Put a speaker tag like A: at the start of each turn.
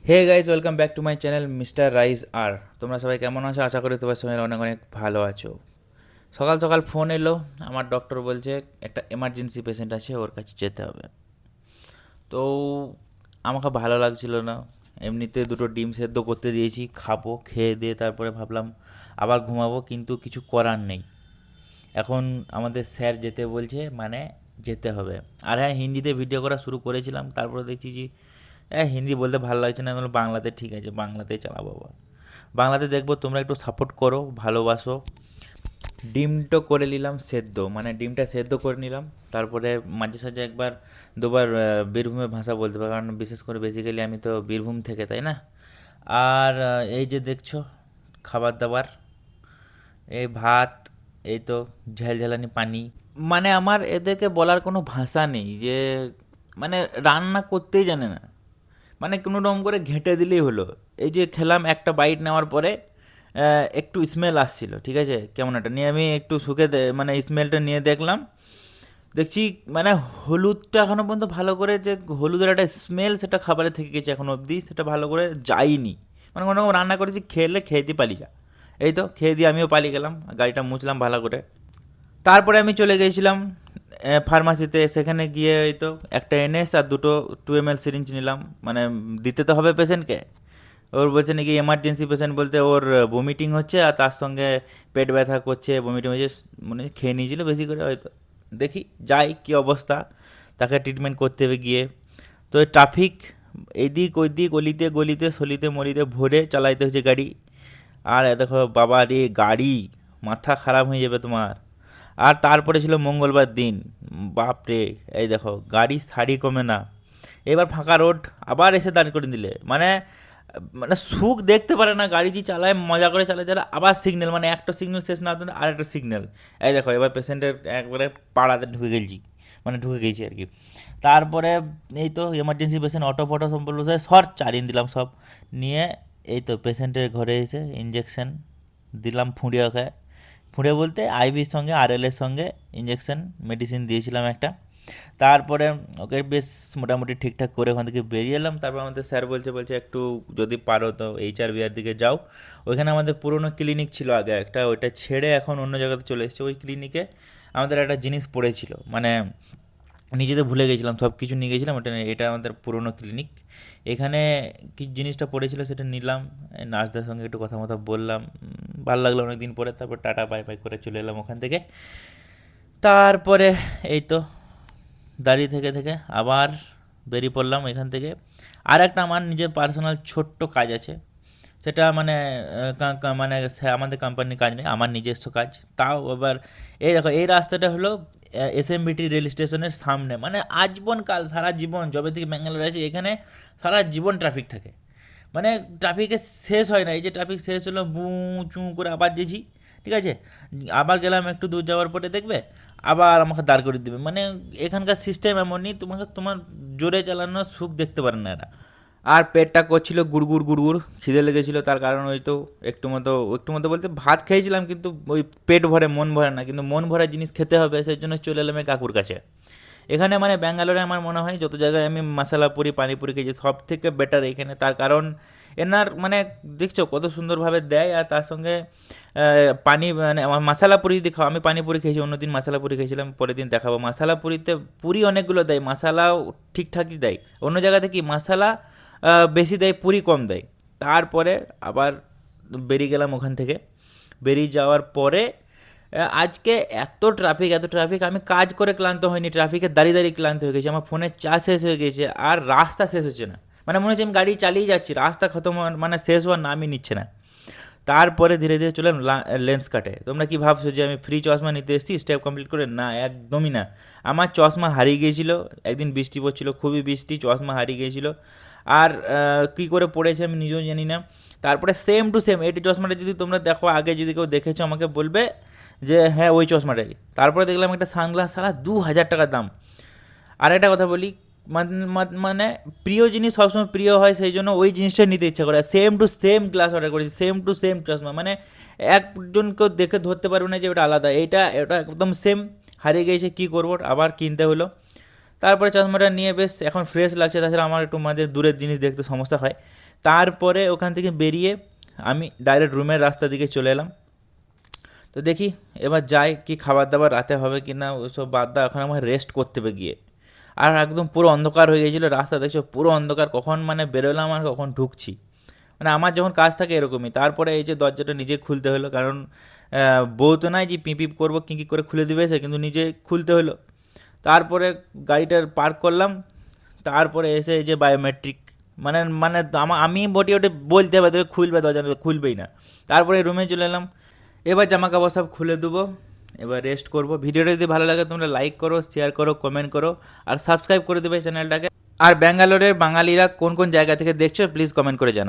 A: Hey guys, welcome back to my channel mister rise R. তোমরা সবাই কেমন আছো? আশা করি তোমার সবাই অনেক অনেক ভালো আছো। সকাল সকাল ফোন এলো, আমার ডক্টর বলছে একটা এমার্জেন্সি পেশেন্ট আছে, ওর কাছে যেতে হবে। তো আমাকে ভালো লাগছিল না। এমনিতে দুটো ডিম সেদ্ধ করতে দিয়েছি, খাবো, খেয়ে দিয়ে তারপরে ভাবলাম আবার ঘুমাবো, কিন্তু কিছু করার নেই। এখন আমাদের স্যার যেতে বলছে, মানে যেতে হবে। আর হ্যাঁ, হিন্দিতে ভিডিও করা শুরু করেছিলাম, তারপরে দেখছি যে হিন্দি বলতে ভালো লাগছে না, আমি বললাম বাংলাতে ঠিক আছে, বাংলাতেই চালাবো আবার। বাংলাতে দেখবো, তোমরা একটু সাপোর্ট করো, ভালোবাসো। ডিমটা করে নিলাম সেদ্ধ, মানে ডিমটা সেদ্ধ করে নিলাম। তারপরে মাঝে সাঝে একবার দুবার বীরভূমের ভাষা বলতে পারবো, কারণ বিশেষ করে বেসিক্যালি আমি তো বীরভূম থেকে, তাই না? আর এই যে দেখছো খাবার দাবার, এই ভাত, এই তো ঝালঝালানি পানি। মানে আমার এদেরকে বলার কোনো ভাষা নেই যে, মানে রান্না করতেই জানে না। মানে কোনো রকম করে ঘেঁটে দিলেই হলো। এই যে খেলাম, একটা বাইট নেওয়ার পরে একটু স্মেল আসছিল, ঠিক আছে, কেমন একটা নিয়ে আমি একটু মানে স্মেলটা নিয়ে দেখলাম, দেখছি মানে হলুদটা এখনও পর্যন্ত ভালো করে, যে হলুদের একটা স্মেল সেটা খাবারে থেকে গেছে এখনো অবধি, সেটা ভালো করে যায়নি। মানে কোনো রকম রান্না করেছি, খেলে খেয়ে দিয়ে পালিয়ে যা। এই তো খেয়ে দিয়ে আমিও পালিয়ে গেলাম, গাড়িটা মুছলাম ভালো করে। তারপরে আমি চলে গিয়েছিলাম ফার্মাসিতে। সেখানে গিয়ে এই তো একটা এনএস আর দুটো 2 ml সিরিঞ্জ নিলাম, মানে দিতে তো হবে পেশেন্টকে। ওর বলছে নাকি এমার্জেন্সি পেশেন্ট, বলতে ওর ভমিটিং হচ্ছে আর তার সঙ্গে পেট ব্যথা করছে, ভমিটিং হচ্ছে, মানে খেয়ে নিয়েছিল বেশি করে হয়তো। দেখি যাই কি অবস্থা, তাকে ট্রিটমেন্ট করতে হবে গিয়ে। তো ট্রাফিক, এইদিক ওইদিক, অলিতে গলিতে সলিতে মলিতে ভরে চালাইতে হচ্ছে গাড়ি। আর এ দেখো বাবা রে গাড়ি, মাথা খারাপ হয়ে যাবে তোমার। আর তারপরে ছিল মঙ্গলবার দিন, বাপরে, এই দেখো গাড়ি সারি কমে না। এবার ফাঁকা রোড, আবার এসে দাঁড় করে দিলে, মানে মানে সুখ দেখতে পারে না, গাড়ি যে চালায় মজা করে চালায় চালায়, আবার সিগন্যাল, মানে একটা সিগন্যাল শেষ না হতে আর একটা সিগন্যাল। এই দেখো এবার পেশেন্টের একবারে পাড়াতে ঢুকে গেছি, মানে ঢুকে গেছি আর কি। তারপরে এই তো এমার্জেন্সি পেশেন্ট, অটো ফটো সম্পূর্ণ শর্ট চালিয়ে দিলাম সব নিয়ে। এই তো পেশেন্টের ঘরে এসে ইঞ্জেকশন দিলাম, ফুঁড়িয়ে খায়। ফুঁড়ে বলতে আইভির সঙ্গে আরএলের সঙ্গে ইঞ্জেকশন মেডিসিন দিয়েছিলাম একটা। তারপরে ওকে বেশ মোটামুটি ঠিকঠাক করে ওখান থেকে বেরিয়ে এলাম। তারপর আমাদের স্যার বলছে একটু যদি পারো তো HRVR দিকে যাও। ওইখানে আমাদের পুরনো ক্লিনিক ছিল আগে একটা, ওইটা ছেড়ে এখন অন্য জায়গাতে চলে এসেছে। ওই ক্লিনিকে আমাদের একটা জিনিস পড়েছিল, মানে নিজেদের ভুলে গেছিলাম, সব কিছু নিয়ে গেছিলাম ওটা, এটা আমাদের পুরনো ক্লিনিক। এখানে কি জিনিসটা পড়েছিল সেটা নিলাম, নার্সদের সঙ্গে একটু কথা মতো বললাম, ভালো লাগলো অনেক দিন পরে। তারপর টাটা বাই বাই করে চলে এলাম ওখান থেকে। তারপরে এই তো দাঁড়িয়ে থেকে থেকে আবার বেরিয়ে পড়লাম এখান থেকে। আর একটা আমার নিজের পার্সোনাল ছোট্ট কাজ আছে, সেটা মানে মানে আমাদের কোম্পানির কাজ নেই, আমার নিজস্ব কাজ। তাও আবার এই দেখো, এই রাস্তাটা হলো SMBT রেল স্টেশনের সামনে, মানে আজীবন কাল সারা জীবন যবে থেকে ব্যাঙ্গালোর আছে এখানে সারা জীবন ট্রাফিক থাকে। মানে ট্রাফিকের শেষ হয় না, এই যে ট্রাফিক শেষ হলো বু চু করে আবার যেছি, ঠিক আছে, আবার গেলাম একটু দূর যাওয়ার পরে দেখবে আবার আমাকে দাঁড় করে দেবে। মানে এখানকার সিস্টেম এমনই, তোমাকে তোমার জোরে চালানোর সুখ দেখতে পারে না এরা। আর পেটটা করছিল গুড়গুড় গুড়গুড়, খিদে লেগেছিলো, তার কারণ ওই তো একটু মতো বলতে ভাত খেয়েছিলাম, কিন্তু ওই পেট ভরে মন ভরে না, কিন্তু মন ভরা জিনিস খেতে হবে, সেই জন্য চলে এলাম এই কাকুর কাছে। এখানে মানে ব্যাঙ্গালোরে আমার মনে হয় যত জায়গায় আমি মশলা পুরি পানিপুরি খেয়েছি সব থেকে বেটার এখানে, তার কারণ এনার মানে দেখছো কত সুন্দরভাবে দেয়। আর তার সঙ্গে পানি, মানে আমার মশলা পুরি যদি খাও, আমি পানিপুরি খেয়েছি, অন্যদিন মশলা পুরি খেয়েছিলাম, পরের দিন দেখাবো। মশলা পুরিতে পুরি অনেকগুলো দেয়, মশলাও ঠিকঠাকই দেয়। অন্য জায়গাতে কি মশলা বেশি দেয়, পুরি কম দেয়। তারপরে আবার বেরিয়ে গেলাম ওখান থেকে। বেরিয়ে যাওয়ার পরে আজকে এত ট্রাফিক, আমি কাজ করে ক্লান্ত হয়নি, ট্রাফিকে দাঁড়িয়ে দাঁড়িয়ে ক্লান্ত হয়ে গেছি, আমার ফোনের চার্জ শেষ হয়ে গেছে, আর রাস্তা শেষ হচ্ছে না। মানে মনে হচ্ছে আমি গাড়ি চালিয়ে যাচ্ছি, রাস্তা খতম মানে শেষ হওয়ার নামই নিচ্ছে না। তারপরে ধীরে ধীরে চলে লেন্স কাটে। তোমরা কি ভাবছো যে আমি ফ্রি চশমা নিতে এসেছি স্টেপ কমপ্লিট করে? না, একদমই না। আমার চশমা হারিয়ে গিয়েছিল, একদিন বৃষ্টি পড়ছিল, খুবই বৃষ্টি, চশমা হারিয়ে গিয়েছিল। আর কী করে পড়েছে আমি নিজেও জানি না। তারপরে সেম টু সেম এই চশমাটা যদি তোমরা দেখো, আগে যদি কেউ দেখেছো আমাকে বলবে যে হ্যাঁ ওই চশমাটাই। তারপরে দেখলাম একটা সানগ্লাস, সারা 2,000 টাকা দাম। আর একটা কথা বলি, মানে প্রিয় জিনিস সবসময় প্রিয় হয়, সেই জন্য ওই জিনিসটা নিতে ইচ্ছা করে। Same to same glass order করেছি, সেম টু সেম চশমা, মানে একজনকেও দেখে ধরতে পারবে না যে ওটা আলাদা, এটা একদম সেম। হারিয়ে গিয়েছে, কী করবো, আবার কিনতে হলো। তারপরে চশমাটা নিয়ে বেশ এখন ফ্রেশ লাগছে, তাছাড়া আমার একটু মাঝে দূরের জিনিস দেখতে সমস্যা হয়। তারপরে ওখান থেকে বেরিয়ে আমি ডাইরেক্ট রুমের রাস্তা দিকে চলে এলাম। তো দেখি এবার যাই, কি খাবার দাবার রাতে হবে কি না ওইসব বাদ দাও, এখন আমার রেস্ট করতে হবে গিয়ে। আর একদম পুরো অন্ধকার হয়ে গিয়েছিলো, রাস্তা দেখছো পুরো অন্ধকার, কখন মানে বেরোলাম আর কখন ঢুকছি। মানে আমার যখন কাজ থাকে এরকমই। তারপরে এই যে দরজাটা নিজে খুলতে হলো, কারণ বউ তো নাই যে পিপ করবো কী কী করে খুলে দিবে সে, কিন্তু নিজে খুলতে হলো। তারপরে গাড়িটা পার্ক করলাম, তারপরে এসে এই যে বায়োমেট্রিক, মানে মানে আমি বটি ওটা বলতে হবে তবে খুলবে, দরজা খুলবেই না। তারপরে রুমে চলে এলাম, এবার জামা কাপড় সব খুলে দেবো, এবার রেস্ট করব। ভিডিওটা যদি ভালো লাগে তোমরা লাইক করো, শেয়ার করো, কমেন্ট করো, আর সাবস্ক্রাইব করে দেবে চ্যানেলটাকে। আর ব্যাঙ্গালোরের বাঙালিরা কোন কোন জায়গা থেকে দেখছো প্লিজ কমেন্ট করে জানাও।